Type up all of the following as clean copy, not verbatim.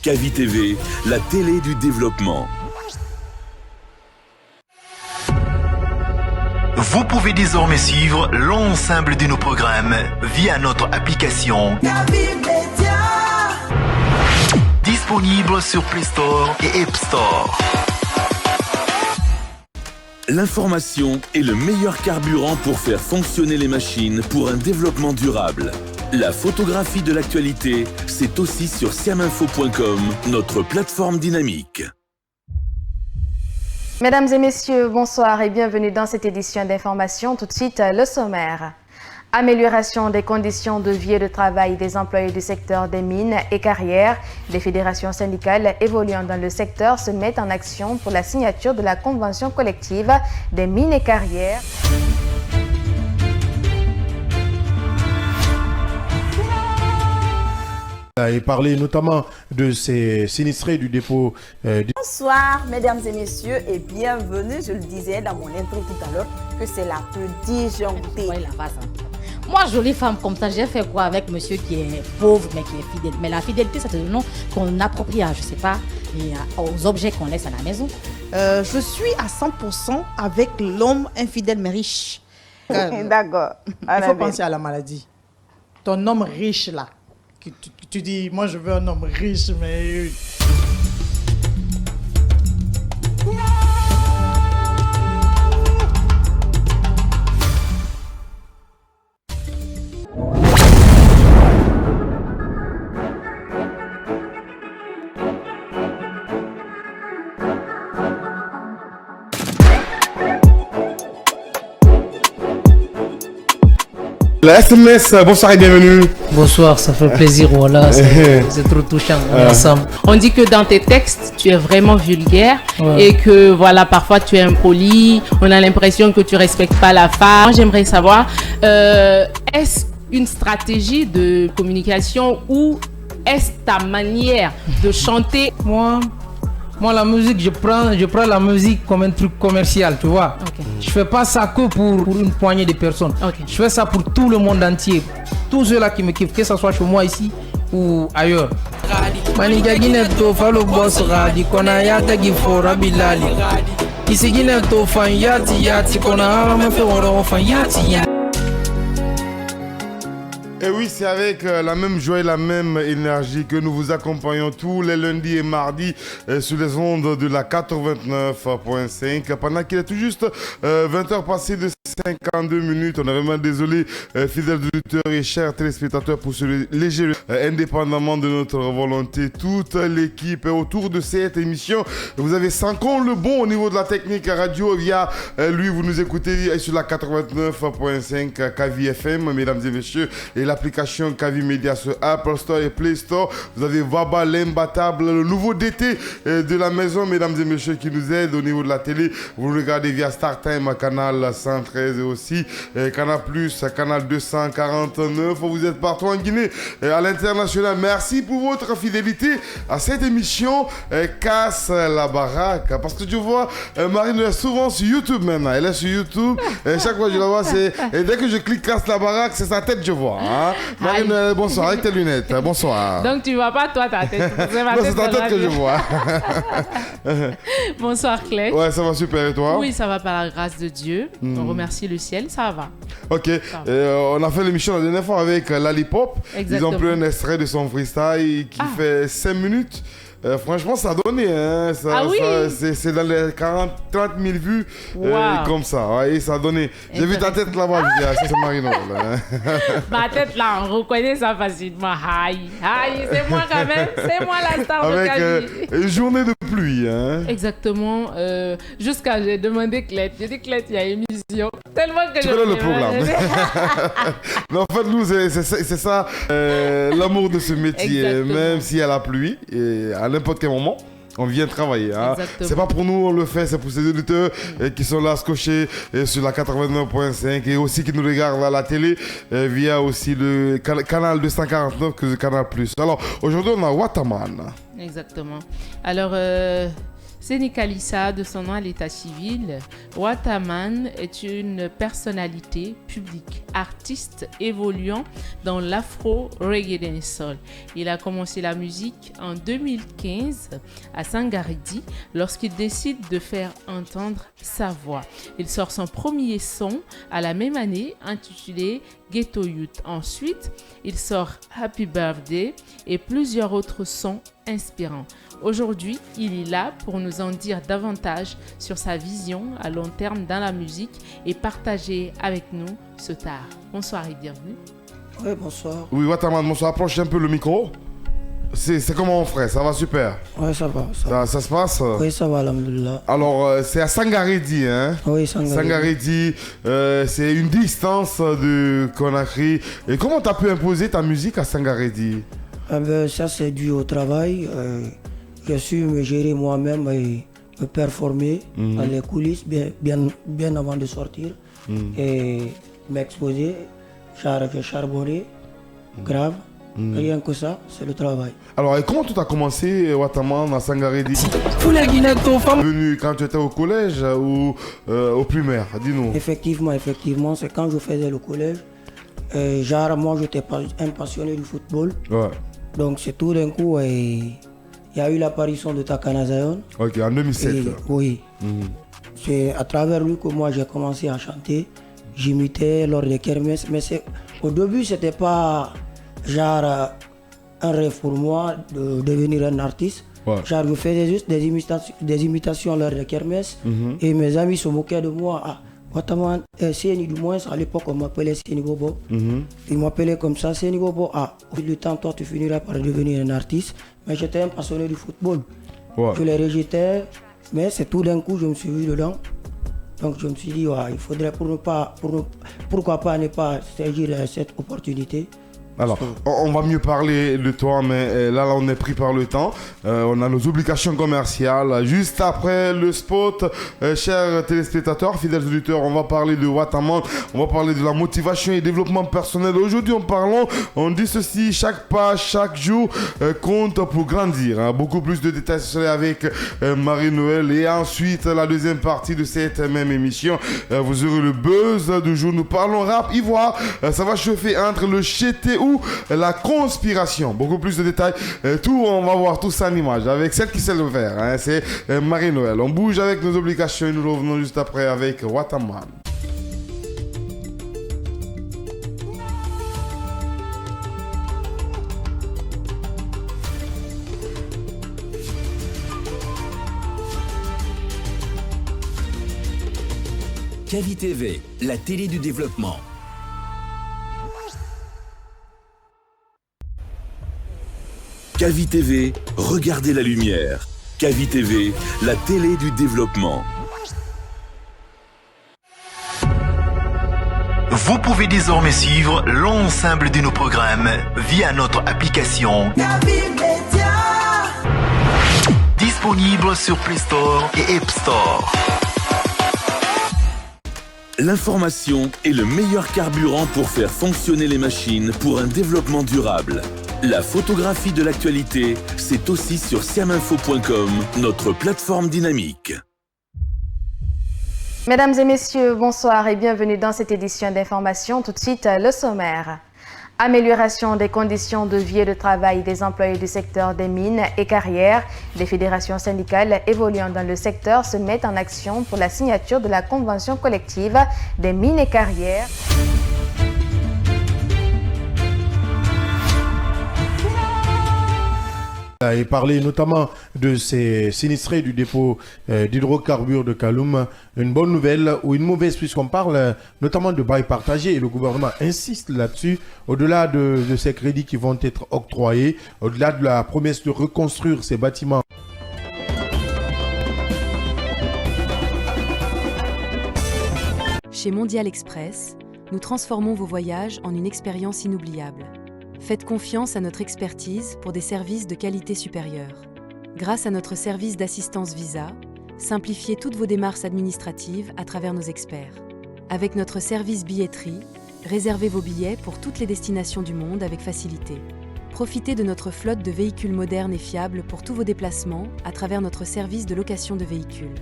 Kavi TV, la télé du développement. Vous pouvez désormais suivre l'ensemble de nos programmes via notre application Kavi Media, disponible sur Play Store et App Store. L'information est le meilleur carburant pour faire fonctionner les machines pour un développement durable. La photographie de l'actualité, c'est aussi sur siaminfo.com, notre plateforme dynamique. Mesdames et messieurs, bonsoir et bienvenue dans cette édition d'information. Tout de suite, le sommaire. Amélioration des conditions de vie et de travail des employés du secteur des mines et carrières. Les fédérations syndicales évoluant dans le secteur se mettent en action pour la signature de la convention collective des mines et carrières. Et parler notamment de ces sinistrés du dépôt. Bonsoir mesdames et messieurs et bienvenue, je le disais dans mon intro tout à l'heure, que c'est la petite jonctée. Ouais, la face, hein. Moi, jolie femme comme ça, j'ai fait quoi avec monsieur qui est pauvre mais qui est fidèle. Mais la fidélité, c'est un nom qu'on approprie à, je sais pas, et aux objets qu'on laisse à la maison. Je suis à 100% avec l'homme infidèle mais riche. D'accord. Il faut penser à la maladie. Ton homme riche là. Tu dis, moi je veux un homme riche, mais... La SMS, bonsoir et bienvenue. Bonsoir, ça fait plaisir, voilà, c'est trop touchant, on est ensemble. On dit que dans tes textes, tu es vraiment vulgaire et que voilà, parfois tu es impoli, on a l'impression que tu respectes pas la femme. Moi, j'aimerais savoir, est-ce une stratégie de communication ou est-ce ta manière de chanter? Moi, la musique, je prends la musique comme un truc commercial, tu vois. Okay. Je fais pas ça que pour une poignée de personnes. Okay. Je fais ça pour tout le monde entier. Tous ceux-là qui me kiffent, que ce soit chez moi ici ou ailleurs. Manigagine to falo boss radi kona yata gifora bilali. Isigine to fan yati kona ama fe woro fan yati. Et oui, c'est avec la même joie et la même énergie que nous vous accompagnons tous les lundis et mardis sur les ondes de la 89.5. Pendant qu'il est tout juste 20h passées de 52 minutes. On est vraiment désolé, fidèles auditeurs et chers téléspectateurs, pour ce léger indépendamment de notre volonté. Toute l'équipe est autour de cette émission. Vous avez Sankon le bon au niveau de la technique radio. Via lui, vous nous écoutez sur la 89.5 Kavi FM, mesdames et messieurs. Et l'application Kavi Media sur Apple Store et Play Store. Vous avez Vaba l'imbattable, le nouveau DT de la maison, mesdames et messieurs, qui nous aide au niveau de la télé. Vous regardez via StarTime, canal 113 et aussi Canal+, canal 249. Vous êtes partout en Guinée, à l'international. Merci pour votre fidélité à cette émission Casse la baraque. Parce que tu vois, Marine est souvent sur YouTube maintenant. Elle est sur YouTube. Chaque fois que je la vois, et dès que je clique Casse la baraque, c'est sa tête que je vois. Hein? Marine, bonsoir, avec tes lunettes. Bonsoir. Donc tu vois pas toi ta tête. C'est ta tête que je vois. Bonsoir Claire. Ouais, ça va super et toi? Oui, ça va par la grâce de Dieu. On remercie le ciel, ça va. Ok, on a fait l'émission la dernière fois avec Lollipop. Ils ont pris un extrait de son freestyle qui fait 5 minutes. Franchement, ça a donné, hein, c'est dans les 30 000 vues, comme ça, ouais, ça a donné. J'ai vu ta tête là-bas, je dis, c'est Marino. Ma tête là, on reconnaît ça facilement. Aïe, c'est moi quand même, c'est moi la star de Kavi. Avec une journée de pluie. Hein. Exactement, jusqu'à j'ai demandé Clette, j'ai dit Clette, il y a émission. Tellement que tu connais le programme. Mais en fait, nous, c'est ça, l'amour de ce métier, même s'il y a la pluie, et à n'importe quel moment, on vient travailler. Hein. C'est pas pour nous, on le fait, c'est pour ces auditeurs qui sont là scotchés sur la 89.5 et aussi qui nous regardent à la télé via aussi le canal 249 que le canal+. Alors, aujourd'hui, on a Wataman. Exactement. Alors, Sénégalissa de son nom à l'état civil, Wataman est une personnalité publique, artiste évoluant dans l'afro-reggae dancehall. Il a commencé la musique en 2015 à Sangaridi lorsqu'il décide de faire entendre sa voix. Il sort son premier son à la même année intitulé Ghetto Youth. Ensuite, il sort Happy Birthday et plusieurs autres sons inspirants. Aujourd'hui, il est là pour nous en dire davantage sur sa vision à long terme dans la musique et partager avec nous ce tard. Bonsoir et bienvenue. Oui, bonsoir. Oui, Wataman, bonsoir. Approche un peu le micro. C'est comment, frère? Ça va super? Oui, ça va. Ça se passe? Oui, ça va, alhamdoulilah. Alors, c'est à Sangaridi, hein? Oui, Sangaridi. C'est une distance de Conakry. Et comment tu as pu imposer ta musique à Sangaridi? Ça, c'est dû au travail. J'ai su me gérer moi-même et me performer dans les coulisses bien avant de sortir. Et m'exposer. J'ai charbonné, grave. Rien que ça, c'est le travail. Alors, et comment tout a commencé, Wataman, à Sangaridi? Venu quand tu étais au collège ou au primaire? Dis-nous. Effectivement, c'est quand je faisais le collège. Moi, j'étais un passionné du football. Ouais. Donc, c'est tout d'un coup, il y a eu l'apparition de Takana Zion. Ok, en 2007. Oui. C'est à travers lui que moi, j'ai commencé à chanter. J'imitais lors des kermesses. Mais au début, c'était pas un rêve pour moi de devenir un artiste. Ouais. Je faisais juste des imitations lors des kermesses. Et mes amis se moquaient de moi. Ah, Wataman, Séni du moins, à l'époque on m'appelait Séni Bobo. Ils m'appelaient comme ça, Séni Bobo. Ah, au fil du temps, toi tu finiras par devenir un artiste. Mais j'étais un passionné du football. Ouais. Je les rejetais, mais c'est tout d'un coup je me suis vu dedans. Donc je me suis dit, ouais, il faudrait pourquoi pas ne pas saisir cette opportunité. Alors, on va mieux parler de toi, mais là, on est pris par le temps. On a nos obligations commerciales. Juste après le spot, chers téléspectateurs, fidèles auditeurs, on va parler de Wataman, on va parler de la motivation et développement personnel. Aujourd'hui, on dit ceci, chaque pas, chaque jour compte pour grandir. Hein. Beaucoup plus de détails, ce serait avec Marie-Noël. Et ensuite, la deuxième partie de cette même émission, vous aurez le buzz du jour. Nous parlons rap, ivoire. Ça va chauffer entre le chété ou la conspiration. Beaucoup plus de détails. On va voir tout ça en image avec celle qui sait le faire. Hein, c'est Marie-Noël. On bouge avec nos obligations et nous revenons juste après avec Wataman. Kavi TV, la télé du développement. Kavi TV, regardez la lumière. Kavi TV, la télé du développement. Vous pouvez désormais suivre l'ensemble de nos programmes via notre application Kavi Media. Disponible sur Play Store et App Store. L'information est le meilleur carburant pour faire fonctionner les machines pour un développement durable. La photographie de l'actualité, c'est aussi sur siaminfo.com, notre plateforme dynamique. Mesdames et messieurs, bonsoir et bienvenue dans cette édition d'information. Tout de suite, le sommaire. Amélioration des conditions de vie et de travail des employés du secteur des mines et carrières. Des fédérations syndicales évoluant dans le secteur se mettent en action pour la signature de la convention collective des mines et carrières. Et parler notamment de ces sinistrés du dépôt d'hydrocarbures de Kaloum. Une bonne nouvelle ou une mauvaise, puisqu'on parle notamment de bail partagé et le gouvernement insiste là-dessus. Au-delà de ces crédits qui vont être octroyés, au-delà de la promesse de reconstruire ces bâtiments. Chez Mondial Express, nous transformons vos voyages en une expérience inoubliable. Faites confiance à notre expertise pour des services de qualité supérieure. Grâce à notre service d'assistance visa, simplifiez toutes vos démarches administratives à travers nos experts. Avec notre service billetterie, réservez vos billets pour toutes les destinations du monde avec facilité. Profitez de notre flotte de véhicules modernes et fiables pour tous vos déplacements à travers notre service de location de véhicules.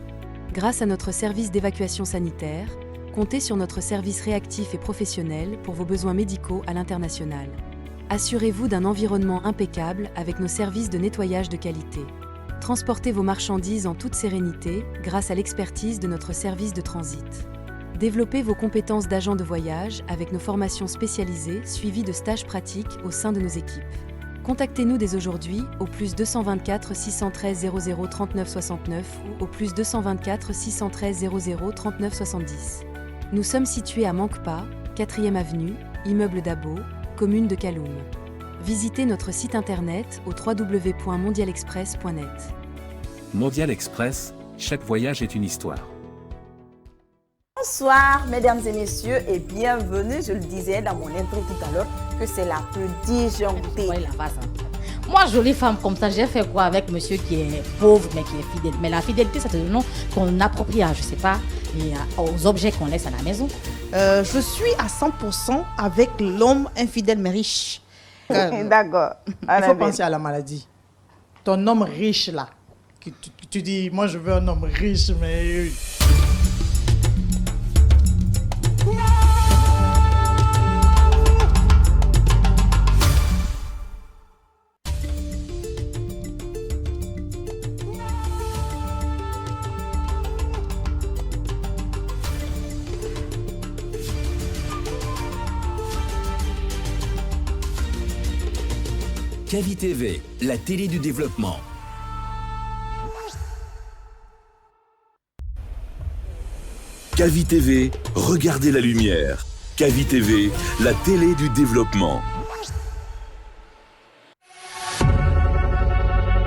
Grâce à notre service d'évacuation sanitaire, comptez sur notre service réactif et professionnel pour vos besoins médicaux à l'international. Assurez-vous d'un environnement impeccable avec nos services de nettoyage de qualité. Transportez vos marchandises en toute sérénité grâce à l'expertise de notre service de transit. Développez vos compétences d'agent de voyage avec nos formations spécialisées suivies de stages pratiques au sein de nos équipes. Contactez-nous dès aujourd'hui au plus 224 613 00 39 69 ou au plus 224 613 00 39 70. Nous sommes situés à Manquepas, 4e avenue, immeuble Dabo, commune de Kaloum. Visitez notre site internet au www.mondialexpress.net. Mondial Express, chaque voyage est une histoire. Bonsoir, mesdames et messieurs, et bienvenue. Je le disais dans mon intro tout à l'heure que c'est la plus disjonctée. Moi, jolie femme comme ça, j'ai fait quoi avec monsieur qui est pauvre mais qui est fidèle? Mais la fidélité, c'est le nom qu'on approprie à, je sais pas, aux objets qu'on laisse à la maison. Je suis à 100% avec l'homme infidèle mais riche. D'accord. Il faut penser à la maladie. Ton homme riche là, tu dis, moi je veux un homme riche mais... Cavi TV, la télé du développement. Cavi TV, regardez la lumière. Cavi TV, la télé du développement.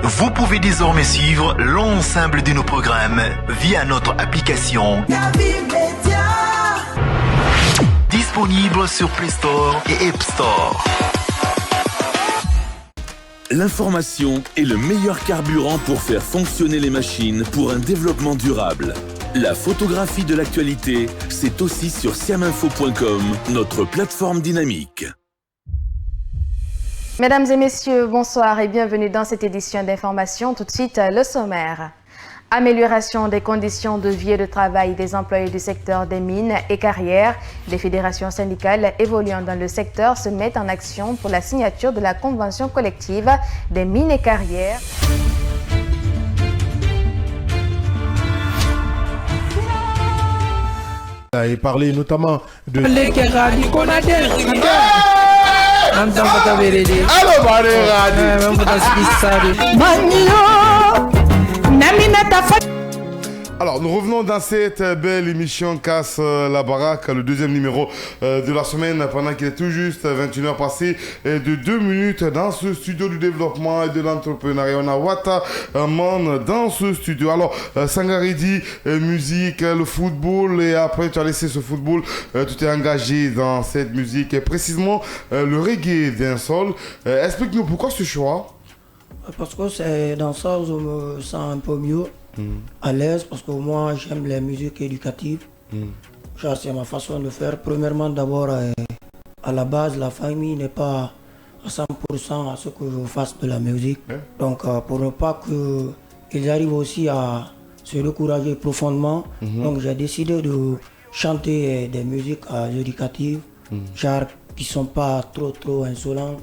Vous pouvez désormais suivre l'ensemble de nos programmes via notre application disponible sur Play Store et App Store. L'information est le meilleur carburant pour faire fonctionner les machines pour un développement durable. La photographie de l'actualité, c'est aussi sur siaminfo.com, notre plateforme dynamique. Mesdames et messieurs, bonsoir et bienvenue dans cette édition d'information. Tout de suite, le sommaire. Amélioration des conditions de vie et de travail des employés du secteur des mines et carrières. Les fédérations syndicales évoluant dans le secteur se mettent en action pour la signature de la convention collective des mines et carrières. Et parler notamment de... Alors, nous revenons dans cette belle émission Casse la baraque, le deuxième numéro de la semaine, pendant qu'il est tout juste 21h passées de 2 minutes dans ce studio du développement et de l'entrepreneuriat. On a Wataman dans ce studio. Alors, Sangaridi, musique, le football, et après tu as laissé ce football, tu t'es engagé dans cette musique, et précisément le reggae dancehall. Explique-nous pourquoi ce choix? Parce que c'est dans ça où je me sens un peu mieux. À l'aise, parce que moi j'aime les musiques éducatives. C'est ma façon de faire. Premièrement, d'abord, à la base, la famille n'est pas à 100% à ce que je fasse de la musique. Donc, pour ne pas qu'ils arrivent aussi à se décourager profondément, donc j'ai décidé de chanter des musiques éducatives, genre qui sont pas trop insolents.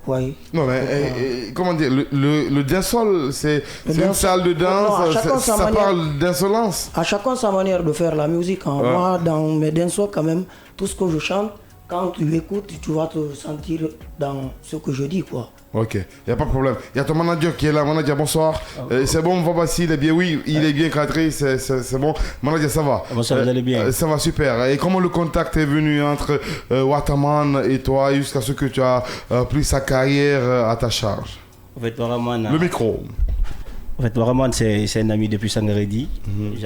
Oui. Non mais comment dire, le dancehall, c'est une salle de danse, ça parle d'insolence. À chacun sa manière de faire la musique. Hein. Ouais. Moi, dans mes dancehall, quand même, tout ce que je chante, quand tu l'écoutes, tu vas te sentir dans ce que je dis, quoi. Ok, il n'y a pas de problème. Il y a ton manager qui est là. Manager, bonsoir. C'est bon, Vabassi, il est bien. Oui, il est bien cadré, c'est bon. Manager, ça va. Bonsoir, vous allez bien. Ça va, super. Et comment le contact est venu entre Wataman et toi jusqu'à ce que tu as pris sa carrière à ta charge? En fait, vraiment, le micro. En fait, vraiment, c'est un ami depuis Sangaredi.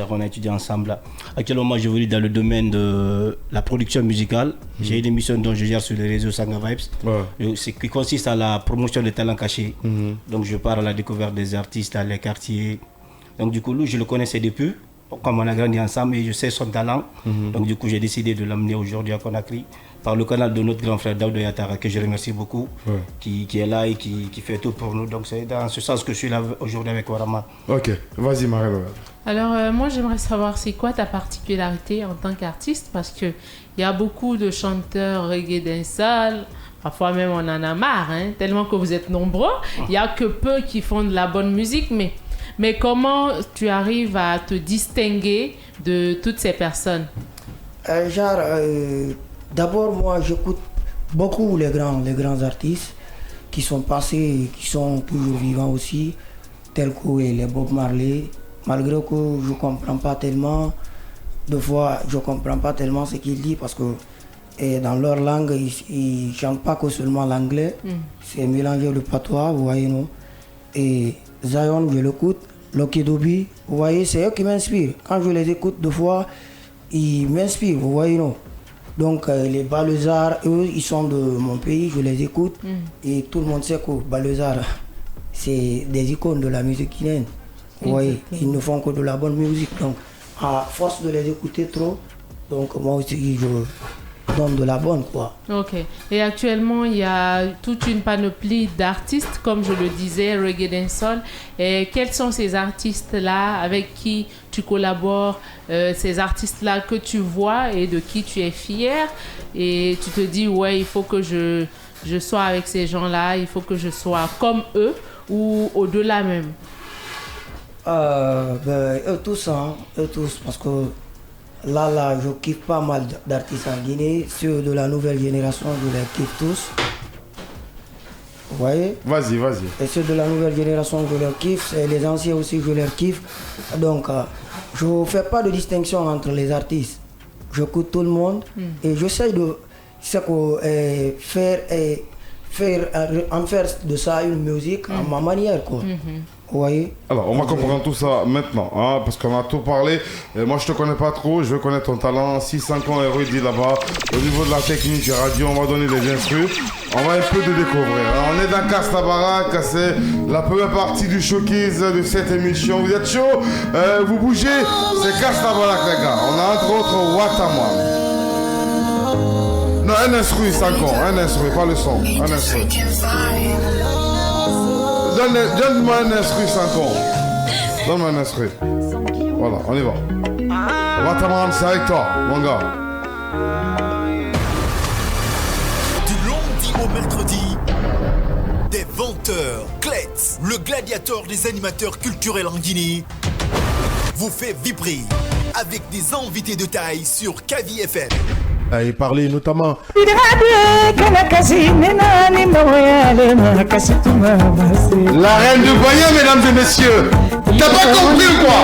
On a étudié ensemble. Actuellement, moi, j'évolue dans le domaine de la production musicale. J'ai une émission dont je gère sur les réseaux Sanga Vibes, qui consiste à la promotion des talents cachés. Donc, je pars à la découverte des artistes dans les quartiers. Donc, du coup, lui, je le connaissais depuis. Comme on a grandi ensemble et je sais son talent. Donc, du coup, j'ai décidé de l'amener aujourd'hui à Conakry. par le canal de notre grand frère Daouda Yatara, que je remercie beaucoup, qui est là et qui fait tout pour nous. Donc c'est dans ce sens que je suis là aujourd'hui avec Waraman. Ok, vas-y Marie. Alors moi j'aimerais savoir c'est quoi ta particularité en tant qu'artiste, parce qu'il y a beaucoup de chanteurs reggae dancehall, parfois même on en a marre, hein, tellement que vous êtes nombreux, il n'y a que peu qui font de la bonne musique, mais comment tu arrives à te distinguer de toutes ces personnes? D'abord, moi, j'écoute beaucoup les grands artistes qui sont passés, qui sont toujours vivants aussi, tels que les Bob Marley, malgré que je ne comprends pas tellement, deux fois, je ne comprends pas tellement ce qu'ils disent parce que dans leur langue, ils ne chantent pas que seulement l'anglais, c'est mélangé de patois, vous voyez, non? Et Zion, je l'écoute, Lucky Dube, vous voyez, c'est eux qui m'inspirent. Quand je les écoute deux fois, ils m'inspirent, vous voyez, non? Donc les Balezars, eux, ils sont de mon pays, je les écoute. Et tout le monde sait que Balezars, c'est des icônes de la musique guinéenne. Vous voyez, ils ne font que de la bonne musique. Donc à force de les écouter trop, donc moi aussi, je donne de la bonne, quoi. Ok. Et actuellement, il y a toute une panoplie d'artistes, comme je le disais, reggae dancehall. Et quels sont ces artistes-là avec qui tu collabores, ces artistes-là que tu vois et de qui tu es fier, et tu te dis, ouais, il faut que je sois avec ces gens-là, il faut que je sois comme eux, ou au-delà même? Eux tous, parce que là, je kiffe pas mal d'artistes en Guinée. Ceux de la nouvelle génération, je les kiffe tous. Vous voyez? Vas-y. Et ceux de la nouvelle génération, je les kiffe. Et les anciens aussi, je les kiffe. Donc, je ne fais pas de distinction entre les artistes. J'écoute tout le monde. Et j'essaie de en faire de ça une musique à ma manière, quoi. Vous voyez? Alors, on va comprendre tout ça maintenant, hein, parce qu'on a tout parlé. Moi, je te connais pas trop, je veux connaître ton talent. 6-5 ans érudit là-bas. Au niveau de la technique radio, on va donner les instruments. On va un peu te découvrir. Alors, on est dans Castabarak, c'est la première partie du showcase de cette émission. Vous êtes chaud? Vous bougez? C'est Castabarak, les gars. On a entre autres Watamwa. Non, un instrument, 5 ans. Un instrument, pas le son. Un instrument. Donne-moi un instrument 5 ans. Donne-moi un instrument. Voilà, on y va. Watamwa, c'est avec toi, mon gars. Du lundi au mercredi, des venteurs, Klets, le gladiateur des animateurs culturels en Guinée, vous fait vibrer avec des invités de taille sur Kavi FM. Et parler notamment. La reine de Boyen, mesdames et messieurs. T'as pas compris ou quoi?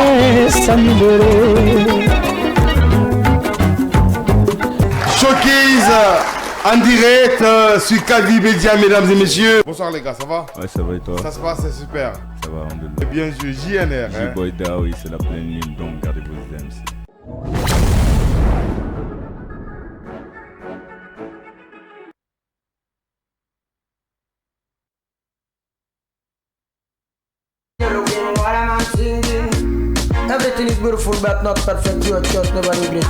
Showcase en direct sur Kavi Média, mesdames et messieurs. Bonsoir les gars, ça va? Ouais, ça va et toi? Ça se passe, c'est super. Ça va, on est bien sûr, JNR. J-Boyda, oui, c'est la pleine lune, donc gardez vos MC. Everything is beautiful but not perfect. You just never regret.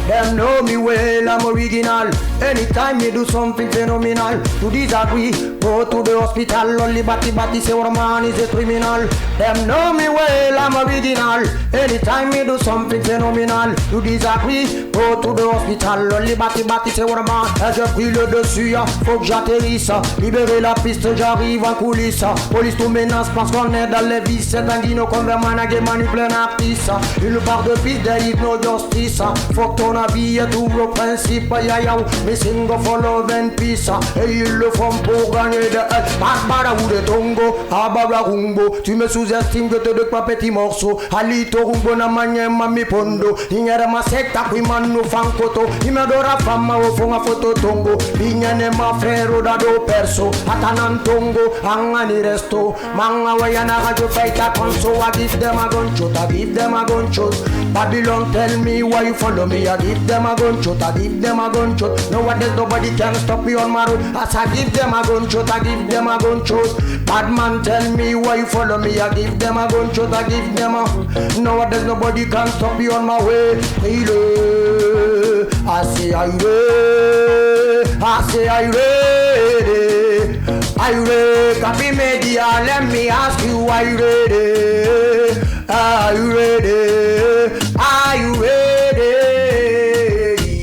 Them know me well, I'm original. Anytime you do something phenomenal, to disagree, go to the hospital. Only bati say our man is a criminal. Them know me well, I'm original. Anytime you do something phenomenal, to disagree, go to the hospital. Only bati say our man. J'ai pris le dessus, faut que j'atterrisse. Libérer la piste, j'arrive en coulisses. Police tout menace parce qu'on est dans les vices. C'est un guino comme un managé manipule un artiste. Une barre de piste, there is no justice. Faut que ton avis est tout le principe. Yaya, mais sing for love and peace. Et ils le font pour gagner de elle. Barbara ou de Tongo, Ababa Rumbo. Tu me sous-estimes, je te de quoi petit morceau. Alito Rumbo na manye mami pondo. Ignere ma secta qui manu fankoto. Imedora fama o fonga foto tongo. Ignene ma frère dado perso. Atanan tongo, angani resto. Manga wayana radio paita konso. I give them a gunshot, I give them a gunshot. Babylon tell me why you follow me. I give them a gunshot, I give them a gunshot. Nowadays nobody can stop me on my road. As I give them a gunshot, I give them a gunshot. Bad man tell me why you follow me. I give them a gunshot, I give them a. Nowadays nobody can stop me on my way. I say, are you ready? I say, are you ready? Are you ready? Copy media, let me ask you, are you ready? Are you ready? Are you ready?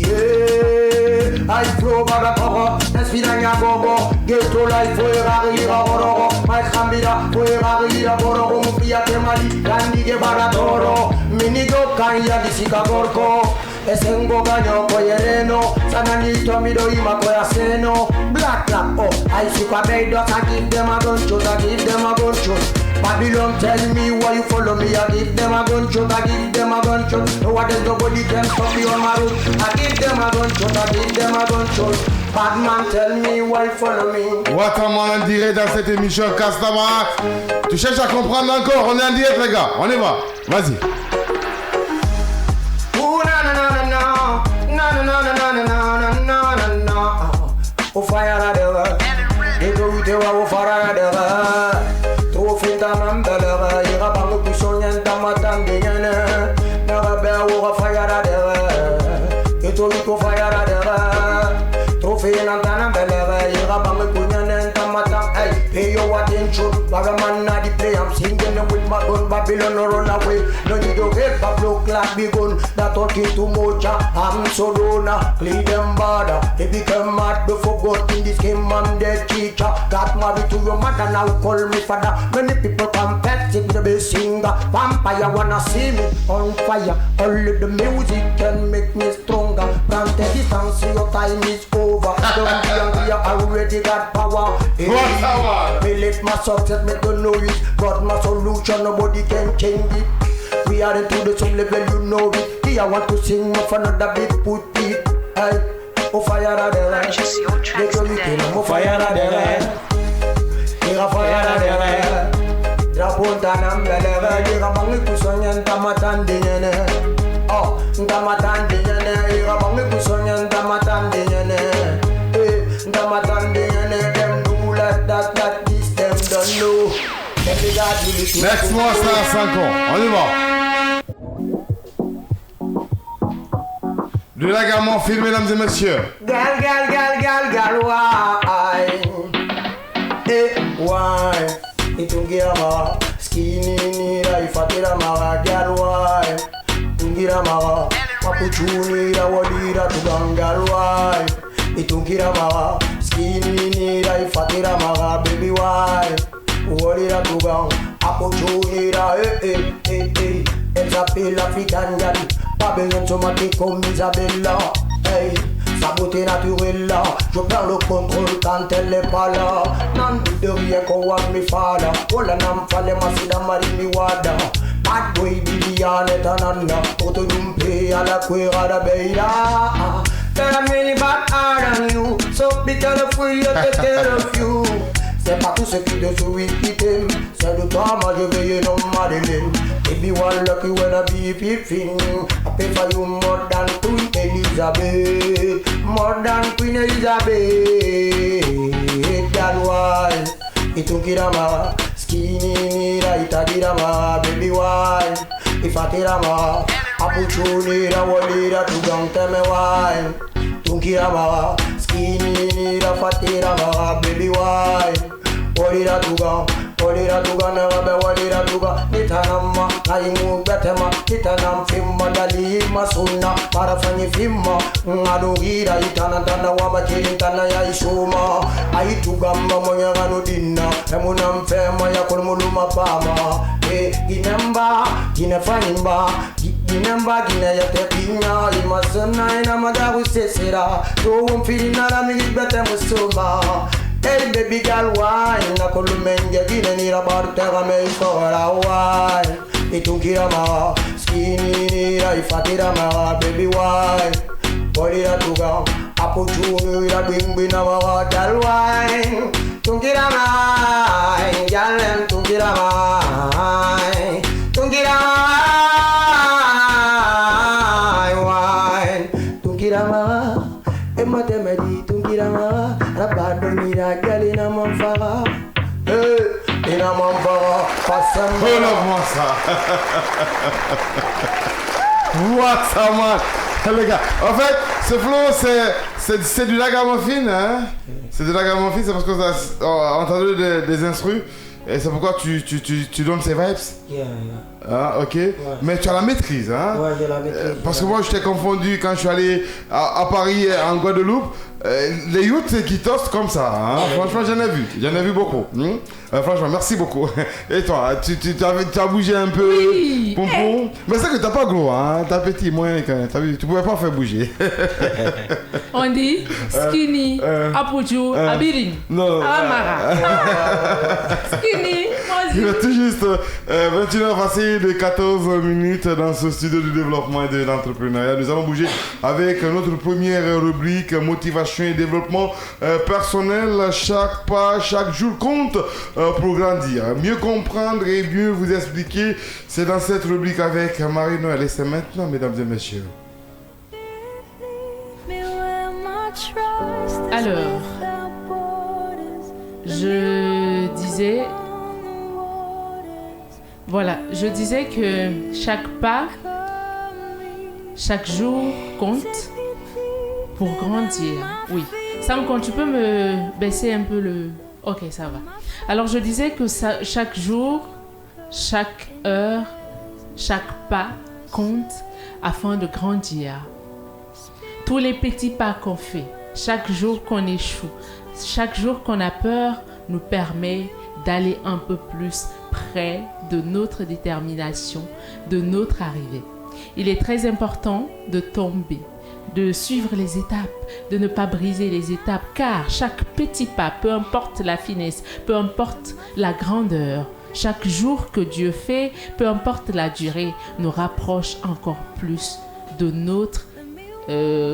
Yeah. I flow baga koko, espidanya gogo, ghetto life fuera gira borogo, my cambida fuera gira borogo, mupia temali, gandige baratoro, minigo kanya disika gorko. Esengo ganyo koyereno, sananito mido ima koyaseno. Black black oh, I super bad I give them a gunshot, I give them a gunshot. Babylon tell me why you follow me, I give them a gunshot, I give them a gunshot. No what is nobody can stop me on my route. I give them a gunshot, I give them a gunshot. Bad man tell me why you follow me. Waterman en direct dans cette émission Castamar. Tu cherches à comprendre encore, on est en direct les gars, on y va, vas-y. O fire na deva, ego ute wa o fire na deva. Tro finta nambela, ira bango kusonyen tamatande nyane. Na be o fire na deva, eto iko fire na deva. Tro finta nambela, ira bango kunyen tamatang. Hey, pay your attention, Bagaman na the play. I'm singing with my gun, Babylon no run away. No need to get Pablo clap big gun. That talking too much, I'm so dona. Clean them border, they become mad before God in this game. I'm their teacher. Got married to your mother, now call me father. Many people confess it, the best singer. Vampire wanna see me on fire. Only the music can make me stronger. From the distance, your time is over. Don't be angry, I already got power. Me let my success make you know it. Got my solution, nobody can change it. We are into the same level, you know it. Here I want to sing of another big put it. Hey, oh fire da dere. They go you tell oh fire da dere. Here fire da dere. Draponta nambele, here bangi kusonyen tamatande nyene. Oh, tamatande nyene. Here bangi kusonyen tamatande nyene. Eh, tamatande nyene. Them do like that this them don't know. Next mois, ça à 5 ans. On y va. De la gamme film, mesdames et messieurs. Gal, why? Why? Itungira mara, skinny nira, ifatira mara, gal, why? Itungira mara, papuchuni, la walira, tugangal, why? Itungira mara, skinny nira, ifatira mara, baby, why? Walira tugang, apochunira, elle s'appelle African Gal, Babylon somatique comme Isabella, hey, sa beauté naturelle là, je perds le contrôle quand elle est pas là, n'en doute de rien qu'on voit mes fada, oh la nam fallait masida marini wada, bad boy Bibiane et Ananda, pour te dumper à la cuera da beira, tell I'm really bad than you, so be careful you take care of you. C'est pas tout ce qui te sourit qui t'aime. C'est de toi, moi je veille non Madeleine. Baby one lucky when I be piffing. I pay for you more than Queen Elizabeth. More than Queen Elizabeth. That's why Itukirama, skinny nira, itagirama, baby wine. If I tirama, apuchunira, walira, tugante me wine. Tukirama, skinny nira, fatirama, baby wine. Walira tuga, never be walira tuga. Nitanama, naimu betema, nitanam fimma, dalima sunna, parafanyi fimma. Ngadugira, itanantana wama chilintana ya isuma. Aitugamba mwenye ganudina, emunam fema ya kulmuluma pama. Ginemba, ginefanyimba, ginemba, gineyate pinya. Imasana ina madawu sesera, tuum filina la migibete musuma. Hey baby girl, wine. Na kolumenge gine nira bartera me ikora wine. Itungira ma, skinny nira ifatira ma, baby wine. Bolira tuga, apuchunu ira bimbina ma, girl wine. Tungira ma, girl tungira ma, tungira ma, wine. Tungira ma, emate medi tungira ma. Rabado mira gali na manfara, ina manfara, passam. Oh la moi ça. Waterman, Les gars, en fait, ce flow, c'est du ragamuffin, hein? C'est du ragamuffin, c'est parce que on a entendu des instrus. Et c'est pourquoi tu donnes ces vibes? Yeah. Ah, ok. Ouais. Mais tu as la maîtrise, hein? Ouais, j'ai la maîtrise. Parce que moi, je t'ai confondu quand je suis allé à Paris, en Guadeloupe. Les youths qui toastent comme ça, hein? Franchement, j'en ai vu beaucoup. Franchement, merci beaucoup. Et toi, tu as bougé un peu, oui. Pompon. Mais c'est que t'as pas gros, hein? T'as petit, moins, t'as vu, tu pouvais pas faire bouger. On dit skinny, apuju, abiring. Non. Amara. Skinny, il est tout juste 21h passé de 14 minutes dans ce studio du développement et de l'entrepreneuriat. Nous allons bouger avec notre première rubrique motivation et développement personnel. Chaque pas, chaque jour compte pour grandir. Mieux comprendre et mieux vous expliquer, c'est dans cette rubrique avec Marie-Noël. Et c'est maintenant, mesdames et messieurs. Alors, je disais que chaque pas, chaque jour compte pour grandir. Oui. Sam, quand tu peux me baisser un peu le... Ok, ça va. Alors, je disais que chaque jour, chaque heure, chaque pas compte afin de grandir. Tous les petits pas qu'on fait, chaque jour qu'on échoue, chaque jour qu'on a peur, nous permet d'aller un peu plus près de notre détermination, de notre arrivée. Il est très important de tomber, de suivre les étapes, de ne pas briser les étapes, car chaque petit pas, peu importe la finesse, peu importe la grandeur, chaque jour que Dieu fait, peu importe la durée, nous rapproche encore plus de notre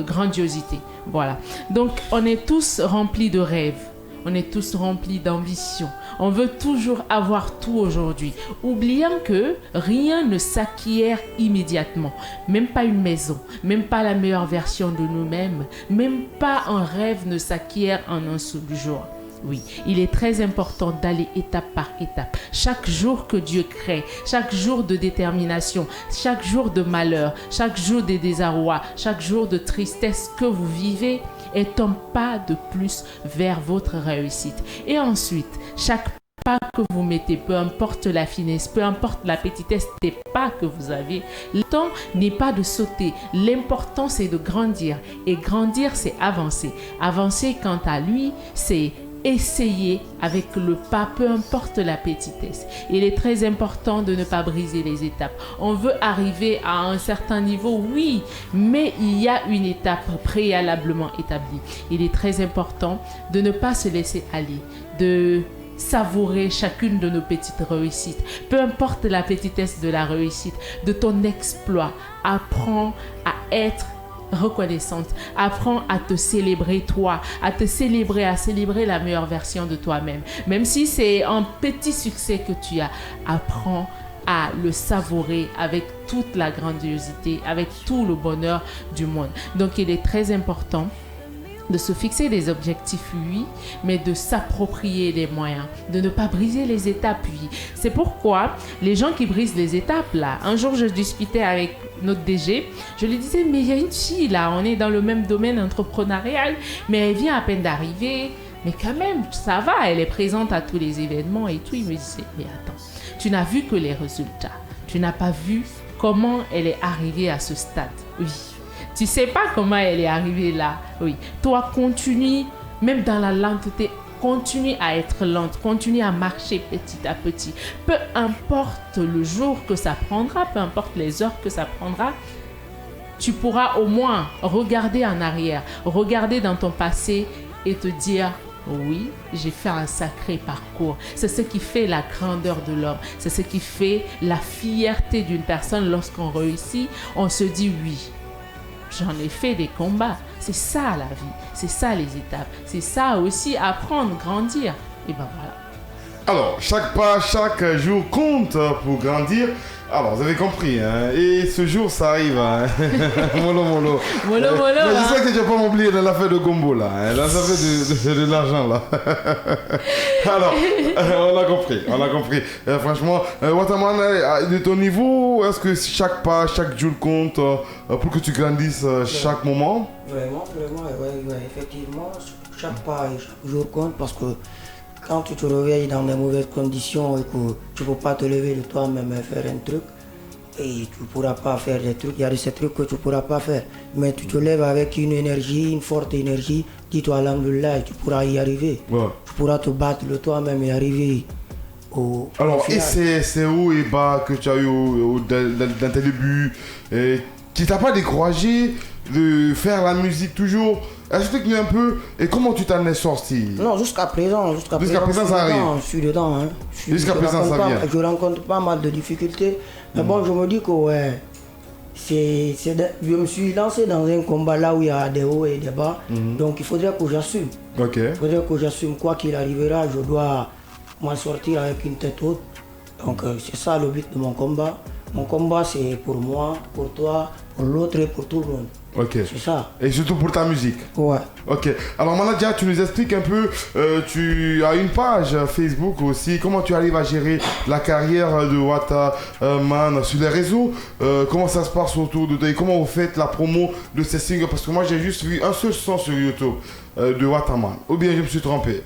grandiosité. Voilà. Donc, on est tous remplis de rêves. On est tous remplis d'ambition. On veut toujours avoir tout aujourd'hui, oubliant que rien ne s'acquiert immédiatement. Même pas une maison, même pas la meilleure version de nous-mêmes, même pas un rêve ne s'acquiert en un seul jour. Oui, il est très important d'aller étape par étape. Chaque jour que Dieu crée, chaque jour de détermination, chaque jour de malheur, chaque jour de désarroi, chaque jour de tristesse que vous vivez est un pas de plus vers votre réussite. Et ensuite, chaque pas que vous mettez, peu importe la finesse, peu importe la petitesse des pas que vous avez, le temps n'est pas de sauter. L'important, c'est de grandir. Et grandir, c'est avancer. Avancer, quant à lui, c'est essayer avec le pas, peu importe la petitesse. Il est très important de ne pas briser les étapes. On veut arriver à un certain niveau, oui, mais il y a une étape préalablement établie. Il est très important de ne pas se laisser aller, de savourer chacune de nos petites réussites. Peu importe la petitesse de la réussite, de ton exploit, apprends à être reconnaissante. Apprends à te célébrer toi, à célébrer la meilleure version de toi-même. Même si c'est un petit succès que tu as, apprends à le savourer avec toute la grandiosité, avec tout le bonheur du monde. Donc il est très important de se fixer des objectifs, oui, mais de s'approprier les moyens, de ne pas briser les étapes, oui. C'est pourquoi les gens qui brisent les étapes, là, un jour je discutais avec notre DG, je lui disais, mais il y a une fille, là, on est dans le même domaine entrepreneurial, mais elle vient à peine d'arriver, mais quand même, ça va, elle est présente à tous les événements et tout. Il me disait, mais attends, tu n'as vu que les résultats, tu n'as pas vu comment elle est arrivée à ce stade, oui. Tu ne sais pas comment elle est arrivée là. Oui. Toi, continue, même dans la lenteté, continue à être lente, continue à marcher petit à petit. Peu importe le jour que ça prendra, peu importe les heures que ça prendra, tu pourras au moins regarder en arrière, regarder dans ton passé et te dire, oui, j'ai fait un sacré parcours. C'est ce qui fait la grandeur de l'homme. C'est ce qui fait la fierté d'une personne lorsqu'on réussit. On se dit oui. J'en ai fait des combats. C'est ça la vie. C'est ça les étapes. C'est ça aussi apprendre, grandir. Et ben voilà. Alors, chaque pas, chaque jour compte pour grandir. Alors, vous avez compris, hein? Et ce jour, ça arrive. Hein? Molo. Mais je sais que tu vas pas m'oublier de l'affaire de Gombo, là. Hein? L'affaire de l'argent, là. Alors, on a compris. Franchement, Wataman, de ton niveau, est-ce que chaque pas, chaque jour compte pour que tu grandisses chaque moment? Vraiment, ouais, effectivement, chaque pas et chaque jour compte parce que quand tu te réveilles dans des mauvaises conditions et que tu ne peux pas te lever de toi-même et faire un truc, et tu ne pourras pas faire des trucs, il y a de ces trucs que tu ne pourras pas faire. Mais tu te lèves avec une énergie, une forte énergie, dis-toi alhamdoulilah et tu pourras y arriver. Ouais. Tu pourras te battre de toi-même et arriver au Alors, final. Et c'est haut et bas que tu as eu dans tes débuts, qui t'a pas découragé de faire la musique toujours? Explique-nous un peu, et comment tu t'en es sorti? Non, jusqu'à présent, ça arrive. Je suis dedans. Hein. Jusqu'à présent, ça vient. Je rencontre pas mal de difficultés. Mais bon, je me dis que ouais, je me suis lancé dans un combat là où il y a des hauts et des bas. Donc il faudrait que j'assume. Il faudrait que j'assume. Quoi qu'il arrivera, je dois m'en sortir avec une tête haute. Donc c'est ça le but de mon combat. Mon combat, c'est pour moi, pour toi, pour l'autre et pour tout le monde. Ok. C'est ça. Et surtout pour ta musique. Ouais. Ok. Alors Manadia, tu nous expliques un peu, tu as une page Facebook aussi, comment tu arrives à gérer la carrière de Wataman sur les réseaux, comment ça se passe autour de toi et comment vous faites la promo de ces singles, parce que moi j'ai juste vu un seul son sur YouTube de Wataman, ou bien je me suis trompé?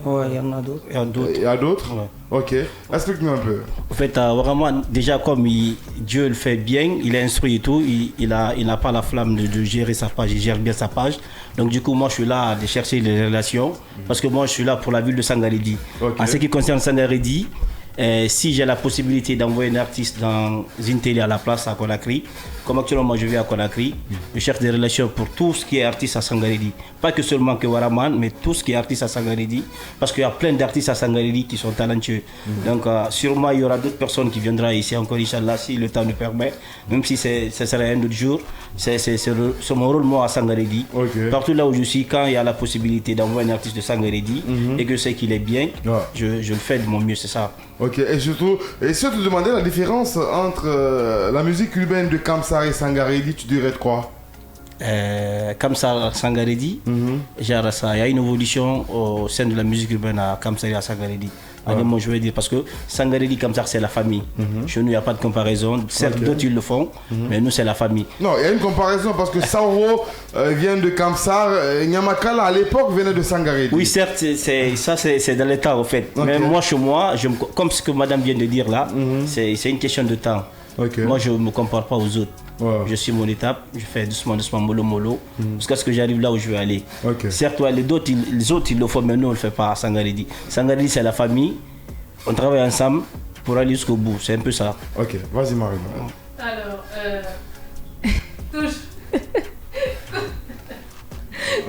Ouais, il y en a d'autres. Il y a d'autres? Ouais. Ok. Explique-nous un peu. En fait, vraiment, déjà comme Dieu le fait bien, il est instruit et tout, il n'a pas la flamme de gérer sa page, il gère bien sa page. Donc du coup, moi je suis là de chercher les relations, parce que moi je suis là pour la ville de Sangaredi. En ce qui concerne Sangaredi, si j'ai la possibilité d'envoyer un artiste dans une télé à la place à Conakry, comme actuellement moi je vais à Conakry, je cherche des relations pour tout ce qui est artiste à Sangaredi. Pas que seulement que Waraman, mais tout ce qui est artiste à Sangaredi, parce qu'il y a plein d'artistes à Sangaredi qui sont talentueux. Donc sûrement il y aura d'autres personnes qui viendront ici encore, Inch'Allah, si le temps nous permet, même si ce serait un autre jour. C'est mon rôle moi à Sangaredi. Partout là où je suis, quand il y a la possibilité d'envoyer un artiste de Sangaredi et que je sais qu'il est bien, je le fais de mon mieux, c'est ça. Ok, et surtout, te demander la différence entre la musique urbaine de Kamsar et Sangaredi, tu dirais de quoi? Kamsar Sangaredi, genre ça, il y a une évolution au sein de la musique urbaine à Kamsar et à Sangaredi. Moi je veux dire, parce que Sangaredi Kamsar c'est la famille. Chez nous il n'y a pas de comparaison. Certes d'autres ils le font, mais nous c'est la famille. Non, il y a une comparaison parce que Sauro vient de Kamsar, Nyamakala à l'époque venait de Sangaredi. Oui certes, c'est dans le temps en fait. Mais moi chez moi, comme ce que madame vient de dire là, c'est une question de temps. Moi je ne me compare pas aux autres. Je suis mon étape, je fais doucement, mollo, jusqu'à ce que j'arrive là où je veux aller. Certes, les autres ils le font, mais nous on ne le fait pas à Sangaredi. Sangaredi c'est la famille, on travaille ensemble pour aller jusqu'au bout, c'est un peu ça. Ok, vas-y Marie. Alors,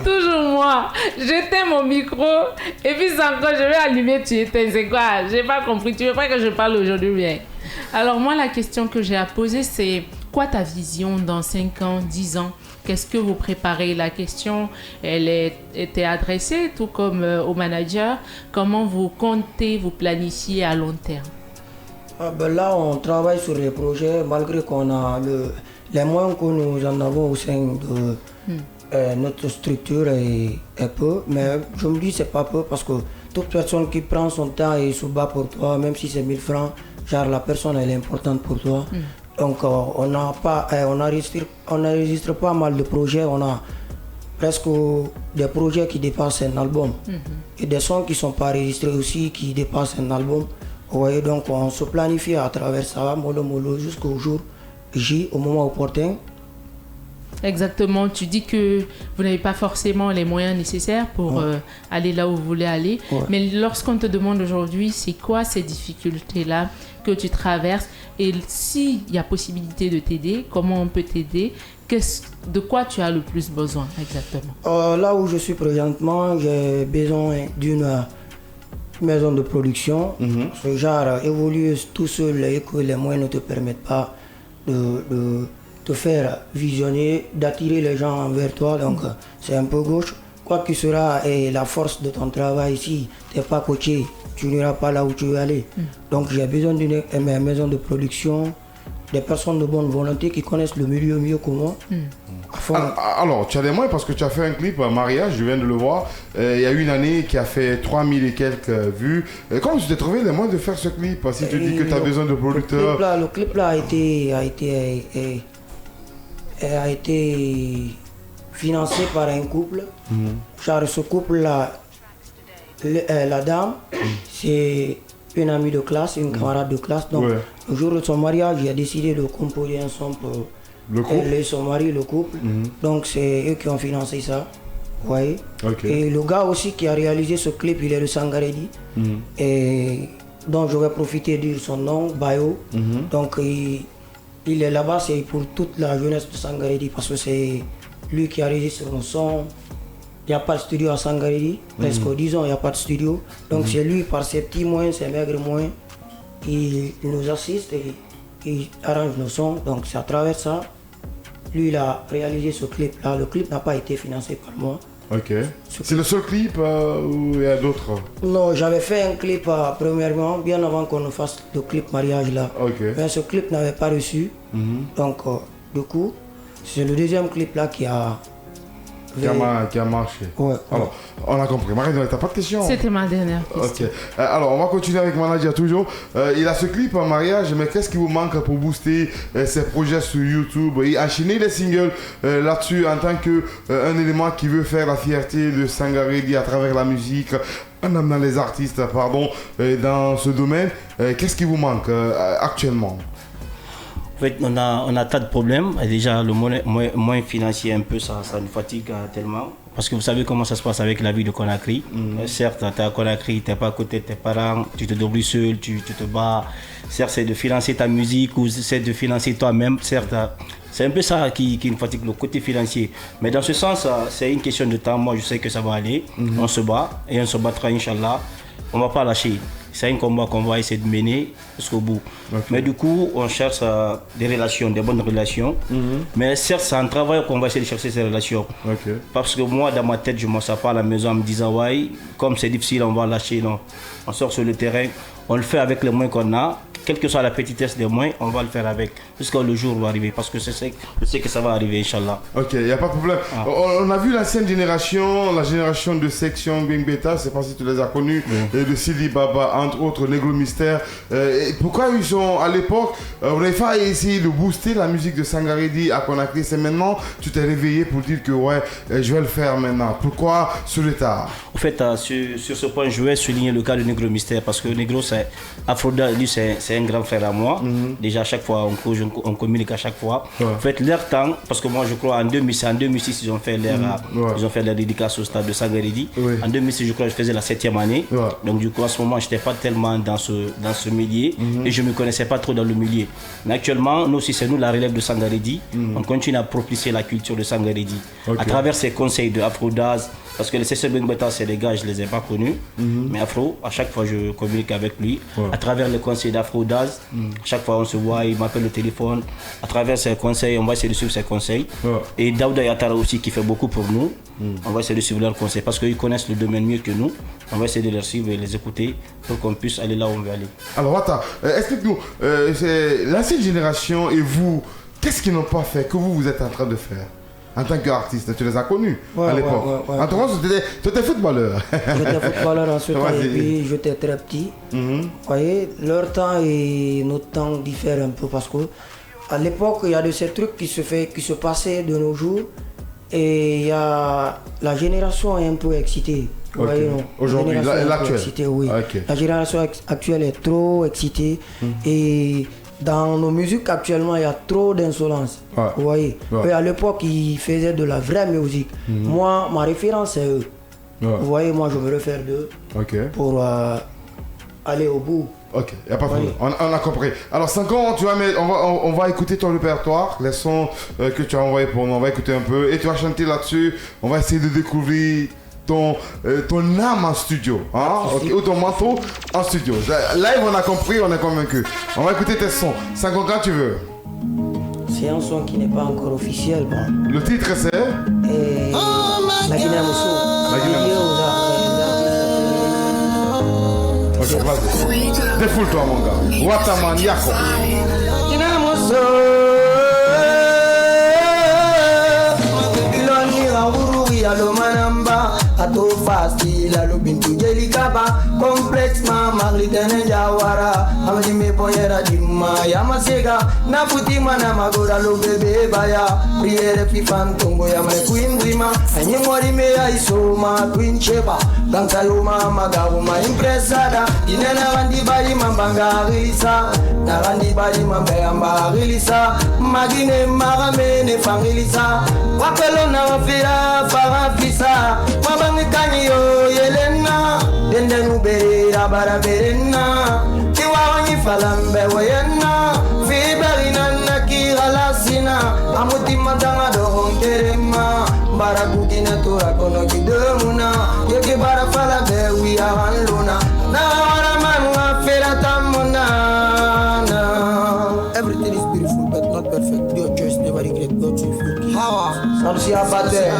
toujours moi, j'éteins mon micro et puis encore je vais allumer, tu éteins, c'est quoi? J'ai pas compris, tu veux pas que je parle aujourd'hui bien? Alors moi la question que j'ai à poser c'est quoi ta vision dans 5 ans, 10 ans? Qu'est-ce que vous préparez? La question, elle était adressée tout comme au manager. Comment vous comptez, vous planifiez à long terme? Là, on travaille sur les projets malgré qu'on a les moyens que nous en avons au sein de notre structure est peu. Mais je me dis c'est pas peu parce que toute personne qui prend son temps et se bat pour toi, même si c'est 1000 francs, genre la personne elle est importante pour toi. Donc on enregistre pas mal de projets, on a presque des projets qui dépassent un album. Et des sons qui ne sont pas enregistrés aussi qui dépassent un album. Ouais, donc on se planifie à travers ça, mollo, jusqu'au jour J, au moment opportun. Exactement, tu dis que vous n'avez pas forcément les moyens nécessaires pour aller là où vous voulez aller. Mais lorsqu'on te demande aujourd'hui, c'est quoi ces difficultés-là que tu traverses? Et s'il y a possibilité de t'aider, comment on peut t'aider? De quoi tu as le plus besoin exactement? Là où je suis présentement, j'ai besoin d'une maison de production. Ce genre évolue tout seul et que les moyens ne te permettent pas de te faire visionner, d'attirer les gens vers toi. Donc c'est un peu gauche. Quoi que sera et la force de ton travail, si tu n'es pas coaché, tu n'iras pas là où tu veux aller. Donc j'ai besoin d'une maison de production, des personnes de bonne volonté qui connaissent le milieu mieux que moi. Alors, tu as des moyens parce que tu as fait un clip mariage, je viens de le voir. Il y a une année qui a fait 3000 et quelques vues. Comment tu t'es trouvé les moyens de faire ce clip? Si tu dis que tu as besoin de producteurs. Le clip là a été financé par un couple. Genre ce couple là, la dame, c'est une amie de classe, une camarade de classe. Donc le jour de son mariage, il a décidé de composer un son pour elle et son mari, le couple. Donc c'est eux qui ont financé ça. Ouais. Et le gars aussi qui a réalisé ce clip, il est de Sangaredi. Et donc je vais profiter de dire son nom, Bayo. Donc il est là-bas, c'est pour toute la jeunesse de Sangaredi parce que c'est lui qui a réalisé mon son. Il n'y a pas de studio à Sangaredi, presque 10 ans il n'y a pas de studio. Donc c'est lui par ses petits moyens, ses maigres moyens, il nous assiste et il arrange nos sons. Donc c'est à travers ça. Lui il a réalisé ce clip là. Le clip n'a pas été financé par moi. C'est le seul clip ou il y a d'autres? Non, j'avais fait un clip premièrement, bien avant qu'on ne fasse le clip mariage là. Mais ce clip n'avait pas reçu. Donc du coup, c'est le deuxième clip là qui a marché. Alors, on a compris. Marie, t'as pas de questions? C'était ma dernière question. Alors, on va continuer avec Manadia toujours. Il a ce clip en mariage, mais qu'est-ce qui vous manque pour booster ses projets sur YouTube? Il a enchaîné les singles là-dessus en tant qu'un élément qui veut faire la fierté de Sangaredi à travers la musique, en amenant les artistes dans ce domaine. Qu'est-ce qui vous manque actuellement? En fait, on a tas de problèmes. Et déjà, le moyen financier, un peu, ça nous fatigue tellement. Parce que vous savez comment ça se passe avec la vie de Conakry. Certes, tu es à Conakry, tu n'es pas à côté de tes parents, tu te débrouilles seul, tu te bats. Certes, c'est de financer ta musique ou c'est de financer toi-même. Certes, c'est un peu ça qui nous fatigue, le côté financier. Mais dans ce sens, c'est une question de temps. Moi, je sais que ça va aller. On se bat et on se battra, Inch'Allah. On ne va pas lâcher. C'est un combat qu'on va essayer de mener jusqu'au bout. Mais du coup, on cherche des relations, des bonnes relations. Mais certes, c'est un travail qu'on va essayer de chercher ces relations. Parce que moi, dans ma tête, je ne m'en sors pas à la maison en me disant, ouais, comme c'est difficile, on va lâcher. Non. On sort sur le terrain, on le fait avec les moyens qu'on a. Quelle que soit la petitesse des moyens, on va le faire avec. Jusqu'à le jour où va arriver. Parce que je sais que ça va arriver, Inch'Allah. Il n'y a pas de problème. On a vu l'ancienne génération, la génération de Section Bing Beta, je ne sais pas si tu les as connus, et de Sidi Baba, entre autres, Negro Mystère. Pourquoi ils sont à l'époque, on n'avait pas essayé de booster la musique de Sangaredi à Conakry? C'est maintenant, tu t'es réveillé pour dire que ouais, je vais le faire maintenant. Pourquoi ce retard? En fait, sur ce point, je vais souligner le cas de Negro Mystère parce que Negro, c'est Afroda, lui, c'est un grand frère à moi. Déjà, à chaque fois, on communique à chaque fois. En fait, leur temps, parce que moi, je crois en 2006, ils ont fait leur dédicace au stade de Sangaredi. En 2006, je crois que je faisais la 7e année. Donc, du coup, à ce moment, je n'étais pas tellement dans ce milieu et je ne me connaissais pas trop dans le milieu. Mais actuellement, nous aussi, c'est nous la relève de Sangaredi. On continue à propulser la culture de Sangaredi à travers ces conseils de Afrodaz. Parce que les CC Bengbeta, c'est des gars, je ne les ai pas connus. Mais Afro, à chaque fois, je communique avec lui. À travers les conseils d'Afrodaz, chaque fois, on se voit, il m'appelle au téléphone. À travers ses conseils, on va essayer de suivre ses conseils. Et Daouda Yatara aussi, qui fait beaucoup pour nous. On va essayer de suivre leurs conseils parce qu'ils connaissent le domaine mieux que nous. On va essayer de les suivre et les écouter pour qu'on puisse aller là où on veut aller. Alors, Wata, explique-nous, l'ancienne génération et vous, qu'est-ce qu'ils n'ont pas fait que vous êtes en train de faire? En tant qu'artiste, tu les as connus à l'époque. En tout cas, tu étais footballeur. J'étais footballeur en ce temps et puis j'étais très petit. Vous voyez, leur temps et notre temps diffèrent un peu parce qu'à l'époque, il y a de ces trucs qui se passaient de nos jours et il y a la génération est un peu excitée. Aujourd'hui, l'actuelle. Oui. La génération actuelle est trop excitée et dans nos musiques actuellement, il y a trop d'insolence. Vous voyez. Et à l'époque, ils faisaient de la vraie musique. Moi, ma référence, c'est eux. Vous voyez, moi, je me réfère d'eux pour aller au bout. Ok, il n'y a pas de problème. On a compris. Alors, 5 ans, on va écouter ton répertoire, les sons que tu as envoyés pour nous. On va écouter un peu et tu vas chanter là-dessus. On va essayer de découvrir ton âme en studio, ou ton manteau en studio. Live, on a compris, on est convaincu. On va écouter tes sons. 5 ans quand tu veux. C'est un son qui n'est pas encore officiel. Bon. Le titre c'est La Guinée-Mousseau. La Guinée-Mousseau. vas-y. Défoule-toi, mon gars. Wataman Yako. Alo manamba ato fasti la lubintu jeli kaba complex mama litene jawara amadi me poyera dimma yamasega na putima na magora lo bebe baya priere fi fantongo ya me kuimbrima anyi mori me ya isoma twincheba danka yo mama gawo ma impresada inena wandi bali mambanga rilisa na wandi bali mambamba rilisa magine maramene fangilisa wapelo na wafira farafisa mabangi kanyo yelena dendenu beira baraberena kiwanyi falambe wayena fiberina nakira lasina amuti madanga do honkerema barakukina tora kono kidemuna yeke barafala bewi awanluna na waramanwa fera tamuna. Everything is beautiful but not perfect. Your choice never regret what you feel. Samsi abate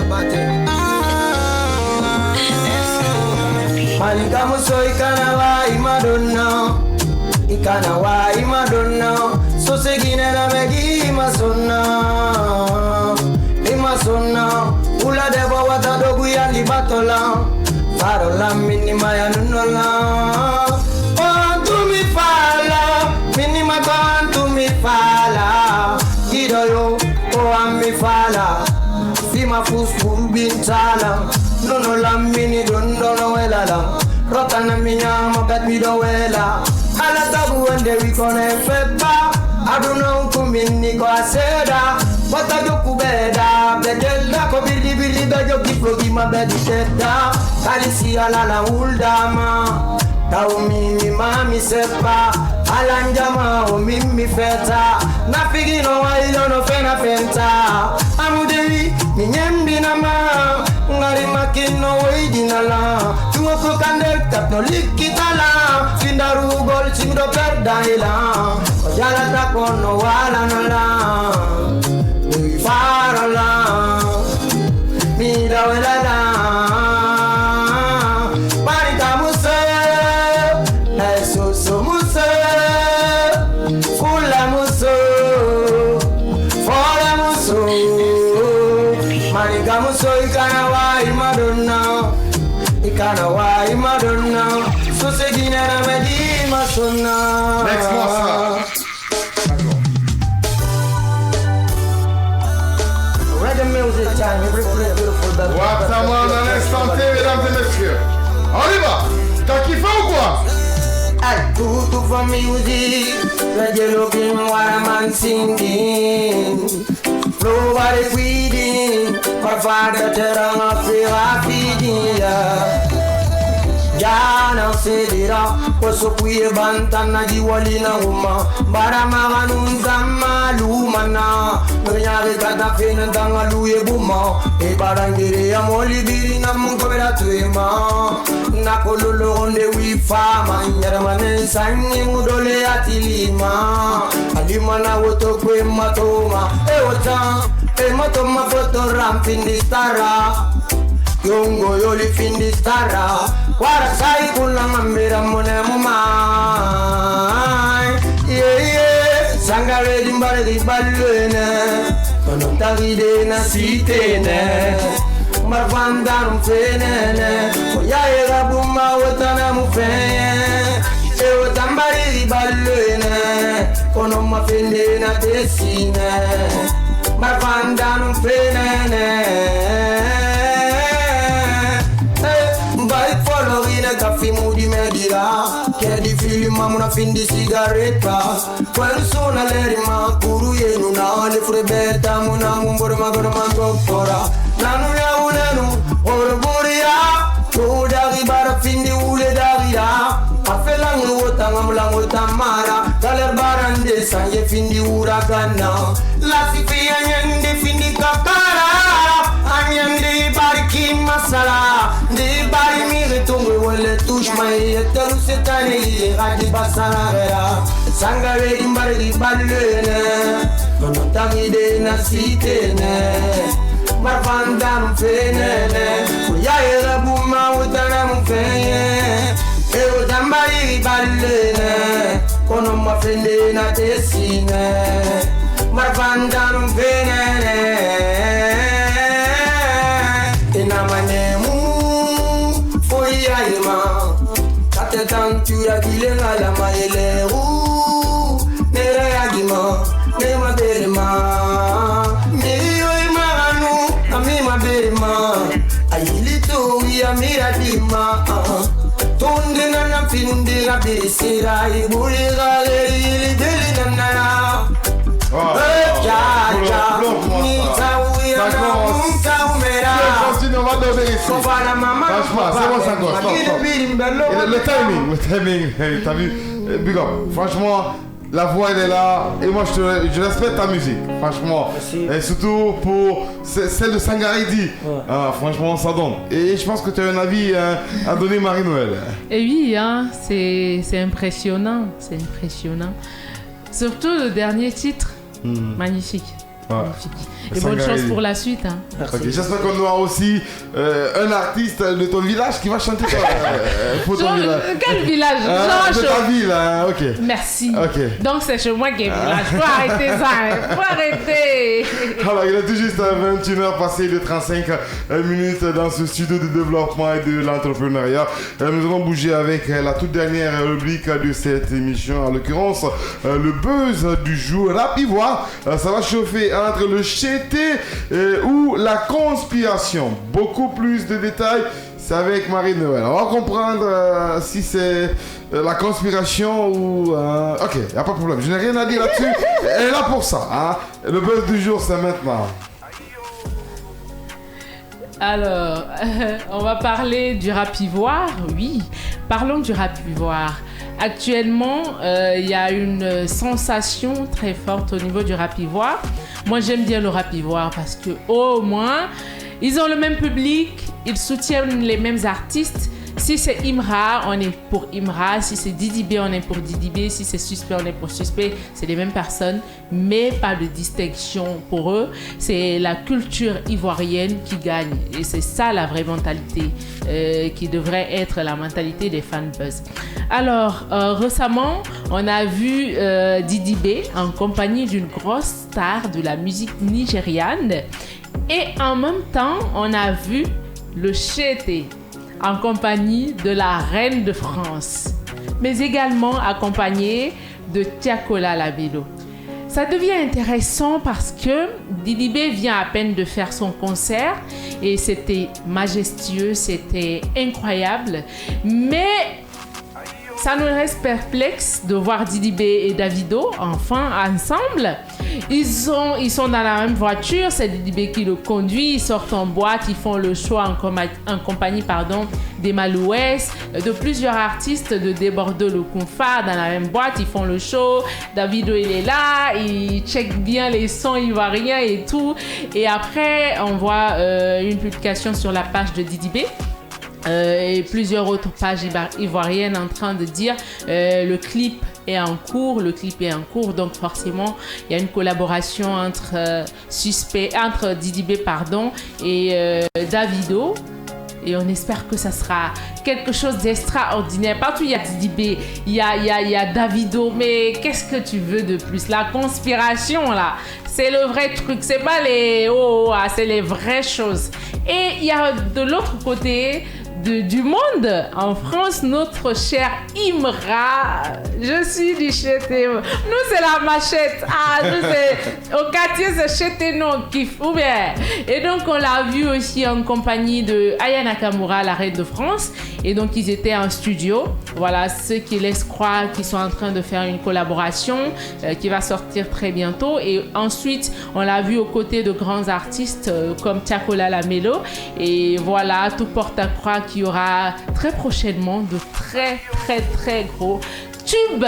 Malika muso ikana wa imadonna Ikana wa imadonna So segine na megi imasonna Imasonna Ula debo wata dogu ya libatola Farola minima ya nunola Kontu mi fala Minima kontu mi fala Gidoyo mi fala Fima fusfuru bintala Nono la mini dondono welala Rota na minya mokat mi do wela Ala tabu wende wikone feba Aduno kumini ko aseda Wata joku beda Bedela ko bili bili bejo kiflogi ma bedi teta Kalisi ala la uldama Tau mimi mami sepa Alanjama o mimi feta Na figino wa ilo no fena fenta Amudewi minyembi na ma Ngari makino weidinala Tuwa kandel kapno likitala Findaru gol chimdo perda ila Ojala takono wala nala Nui farala Mida welala Marita musa Esoso musa Fula muso Fora muso Marika muso ikana wa imadonna Ikana wa imadonna So segina na medi masonna. Next monster. Reggae music time, every place beautiful. Wataman à l'instant T, mesdames et messieurs. On y va. T'as kiffé ou quoi? I do for music, reggae looking what I'm singing. Nobody feeding, my father terang afira feeding ya. Jana sedira, poso kuye bantana jiwali na uma. Bara maganun kama lumana, nyari kata fena tanga luye buma. E barangere ya moli biri na mungkobera tuema. Nakololo onde wifama, nyara manen sanyi mudole atilima. Alima na woto kwe matoma, e matoma foto rampindi stara. Yongo yoli findi stara. Wara sai kulang ambira mone mumai. Yeah, sangare dimbare di balluene. Kono tagide na sitene. Marvanda non fenene. Oyaye gabuma wotana mufenye. E wotambari di balluene. Kono mafende na tesine. Marvanda non fenene. Vai folorine caffè mudi medira. Che di film mamma findi sigaretta. Quel suona le rima kuru yenuna. Le frebetta muna mumbor magor mangokora. Nanu ya unenu orburia. Toda ribara findi ule daria. Afelang luota ngamulang utamara. Galer barande sanye findi uragana. La sifia nyende findi kakara. Anyende bariki masala. Di bari mi tungu wale tush mai eteru setani adi basara. Sangare dimbare di ballene. Kono tangide na sitene. Marvanda mfenene. Kuya era buma utana mfenye. E utam Ambai balene, kono mafende na tesine, marvandanum venene, inamanemu, foyaima, katetantu ya gilenga la maeleru, nere agima, nema berema, miyo imanu, amima berema, ayilito ya miradima, Tonde na pindi la bisira ibuli gale ili deli na na. Ja ni tawi na mta umera. On va donner ici. Franchement, c'est bon ça gosse. Le timing, t'as vu? Big up. Franchement, la voix elle est là et moi je respecte ta musique, franchement. Merci. Et surtout pour celle de Sangaridi. Ouais. Ah, franchement ça donne. Et je pense que tu as un avis à donner, Marie-Noël. Et oui, hein, c'est impressionnant, surtout le dernier titre, magnifique. Ouais. Et bonne chance pour la suite. Hein. Okay. J'espère qu'on aura aussi un artiste de ton village qui va chanter pour ton village. Quel village? De ta ville, ok. Merci. Okay. Donc c'est chez moi qui est village. Faut arrêter ça. Faut arrêter. Alors il est tout juste 21h passé de 35 minutes dans ce studio de développement et de l'entrepreneuriat. Nous allons bouger avec la toute dernière rubrique de cette émission, en l'occurrence le buzz du jour. Rapivoire, ça va chauffer entre le chété ou la conspiration. Beaucoup plus de détails, c'est avec Marie-Noël. On va comprendre si c'est la conspiration ou... Ok, il n'y a pas de problème. Je n'ai rien à dire là-dessus. Elle est là pour ça. Hein. Le buzz du jour, c'est maintenant. Alors, on va parler du Rapivoire. Oui, parlons du Rapivoire. Actuellement, il y a une sensation très forte au niveau du Rapivoire. Moi, j'aime bien le Rapivoire parce que au moins, ils ont le même public, ils soutiennent les mêmes artistes. Si c'est Imra, on est pour Imra. Si c'est Didibé, on est pour Didibé. Si c'est Suspect, on est pour Suspect. C'est les mêmes personnes, mais pas de distinction pour eux. C'est la culture ivoirienne qui gagne. Et c'est ça la vraie mentalité qui devrait être la mentalité des fans buzz. Alors, récemment, on a vu Didibé en compagnie d'une grosse star de la musique nigériane. Et en même temps, on a vu le Chété en compagnie de la reine de France, mais également accompagné de Tiakola Labelo. Ça devient intéressant parce que Didibé vient à peine de faire son concert et c'était majestueux, c'était incroyable, mais ça nous reste perplexe de voir Didibé et Davido enfin ensemble. Ils sont dans la même voiture, c'est Didibé qui le conduit, ils sortent en boîte, ils font le show en compagnie d'Emma Louès, de plusieurs artistes de Débordeaux le Kunfa dans la même boîte, ils font le show, Davido il est là, il check bien les sons ivoiriens et tout. Et après, on voit une publication sur la page de Didibé. Et plusieurs autres pages ivoiriennes en train de dire le clip est en cours, donc forcément il y a une collaboration entre Didibé et Davido. Et on espère que ça sera quelque chose d'extraordinaire. Partout il y a Didibé, il y a Davido, mais qu'est-ce que tu veux de plus? La conspiration là, c'est le vrai truc, c'est pas les c'est les vraies choses. Et il y a de l'autre côté du monde, en France, notre cher Imra. Je suis du Chété. Nous, c'est la machette. Nous, c'est au quartier, c'est Chété, non, kiff. Ou bien. Et donc, on l'a vu aussi en compagnie de Aya Nakamura, la reine de France. Et donc, ils étaient en studio. Voilà, ceux qui laissent croire qu'ils sont en train de faire une collaboration qui va sortir très bientôt. Et ensuite, on l'a vu aux côtés de grands artistes comme Tiakola Labelo. Et voilà, tout porte à croire qu'il y aura très prochainement de très gros tubes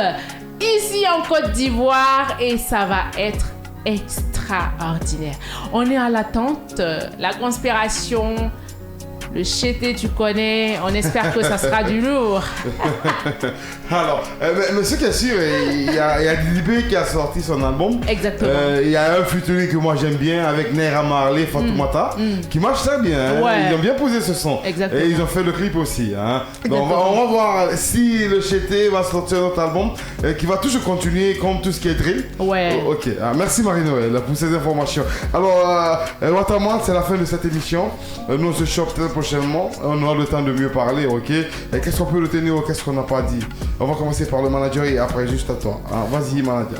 ici en Côte d'Ivoire et ça va être extraordinaire. On est à l'attente. La conspiration Le chété, tu connais. On espère que ça sera du lourd. Alors, mais ce qui est sûr, il y a Didibé qui a sorti son album. Exactement. Il y a un featuring que moi j'aime bien avec Naira Marley, Fatoumata, qui marche très bien. Hein. Ouais. Ils ont bien posé ce son. Exactement. Et ils ont fait le clip aussi. Hein. Donc on va voir si le chété va sortir un autre album qui va toujours continuer comme tout ce qui est drill. Ouais. Ok. Merci Marie-Noël pour ces informations. Alors, Wataman, c'est la fin de cette émission. Nous on se chope très prochainement. On aura le temps de mieux parler, ok. Qu'est-ce qu'on peut retenir ou qu'est-ce qu'on n'a pas dit? On va commencer par le manager et après juste à toi. Hein. Vas-y, manager.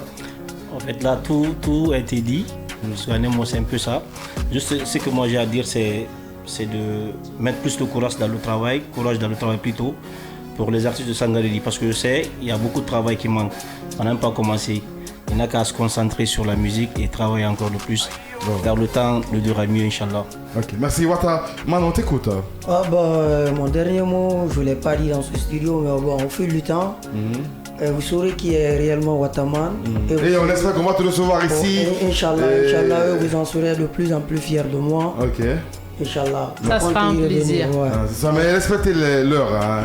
En fait, là, tout a été dit. Moi, c'est un peu ça. Juste ce que moi j'ai à dire, c'est de mettre plus de courage dans le travail plutôt, pour les artistes de Sangaredi. Parce que je sais, il y a beaucoup de travail qui manque. On n'a même pas commencé. Il n'y a qu'à se concentrer sur la musique et travailler encore le plus. Car le temps le durera mieux, Inch'Allah. Ok, merci Wata. Manon, t'écoute. Mon dernier mot, je ne l'ai pas dit dans ce studio, mais bon, au fil du temps, vous saurez qui est réellement Wataman. Et on espère qu'on va te recevoir ici. Inch'Allah, vous en serez de plus en plus fiers de moi. Ok. Inch'Allah. Ça sera un plaisir. C'est ça, mais respectez l'heure. Hein.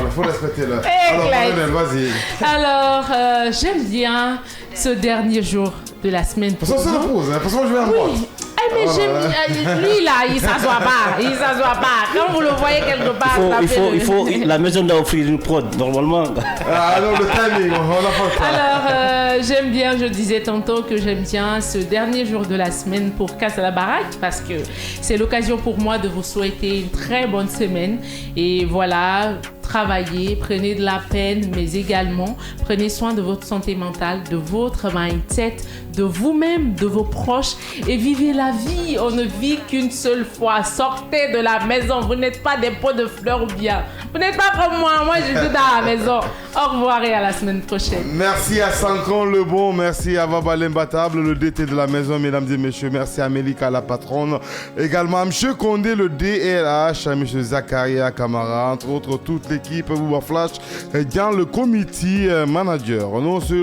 Il faut respecter l'heure. Alors, Marie-Noël, vas-y. Alors, j'aime bien ce dernier jour de la semaine. Parce qu'on se repose, hein. Parce que moi je vais en boîte. Mais lui là, il s'assoit pas. Quand vous le voyez quelque part, la maison doit offrir une prod, normalement. Alors le timing, on n'a pas le temps. Alors, j'aime bien, je disais tantôt que j'aime bien ce dernier jour de la semaine pour Casse à la baraque parce que c'est l'occasion pour moi de vous souhaiter une très bonne semaine. Et voilà, travaillez, prenez de la peine, mais également prenez soin de votre santé mentale, de votre mindset, de vous-même, de vos proches et vivez la vie. On ne vit qu'une seule fois. Sortez de la maison. Vous n'êtes pas des pots de fleurs ou bien. Vous n'êtes pas comme moi. Moi, je suis dans la maison. Au revoir et à la semaine prochaine. Merci à Sankon Le Bon. Merci à Baba l'imbattable, le DT de la maison, mesdames et messieurs. Merci à Melika, la patronne. Également à M. Condé, le DRH, à M. Zakaria Kamara, entre autres, toute l'équipe Bouba Flash, dans le comité manager. Nous, on se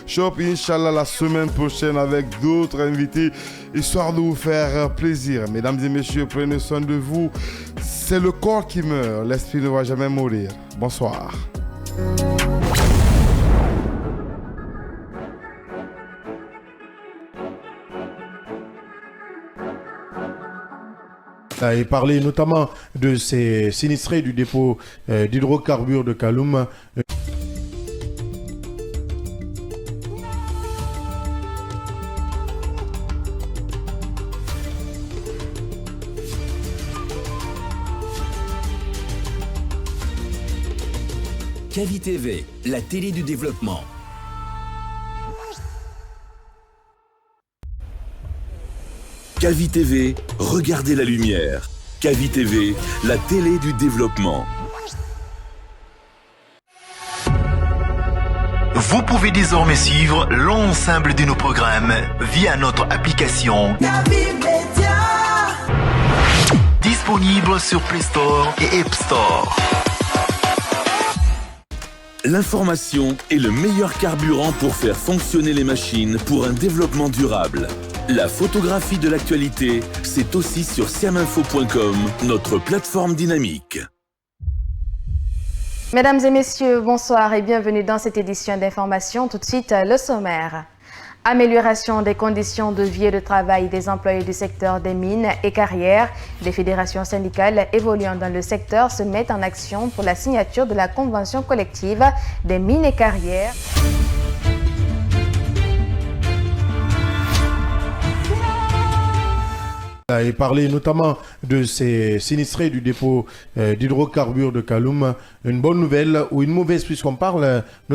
chope, Inch'Allah, la semaine prochaine avec d'autres invités, histoire de vous faire plaisir. Mesdames et messieurs, prenez soin de vous. C'est le corps qui meurt, l'esprit ne va jamais mourir. Bonsoir. Et parler notamment de ces sinistrés du dépôt d'hydrocarbures de Kaloum. Kavi TV, la télé du développement. Kavi TV, regardez la lumière. Kavi TV, la télé du développement. Vous pouvez désormais suivre l'ensemble de nos programmes via notre application disponible sur Play Store et App Store. L'information est le meilleur carburant pour faire fonctionner les machines pour un développement durable. La photographie de l'actualité, c'est aussi sur siaminfo.com, notre plateforme dynamique. Mesdames et messieurs, bonsoir et bienvenue dans cette édition d'information. Tout de suite, le sommaire. Amélioration des conditions de vie et de travail des employés du secteur des mines et carrières. Les fédérations syndicales évoluant dans le secteur se mettent en action pour la signature de la convention collective des mines et carrières. Et parler notamment de ces sinistrés du dépôt d'hydrocarbures de Kaloum. Une bonne nouvelle ou une mauvaise puisqu'on parle notamment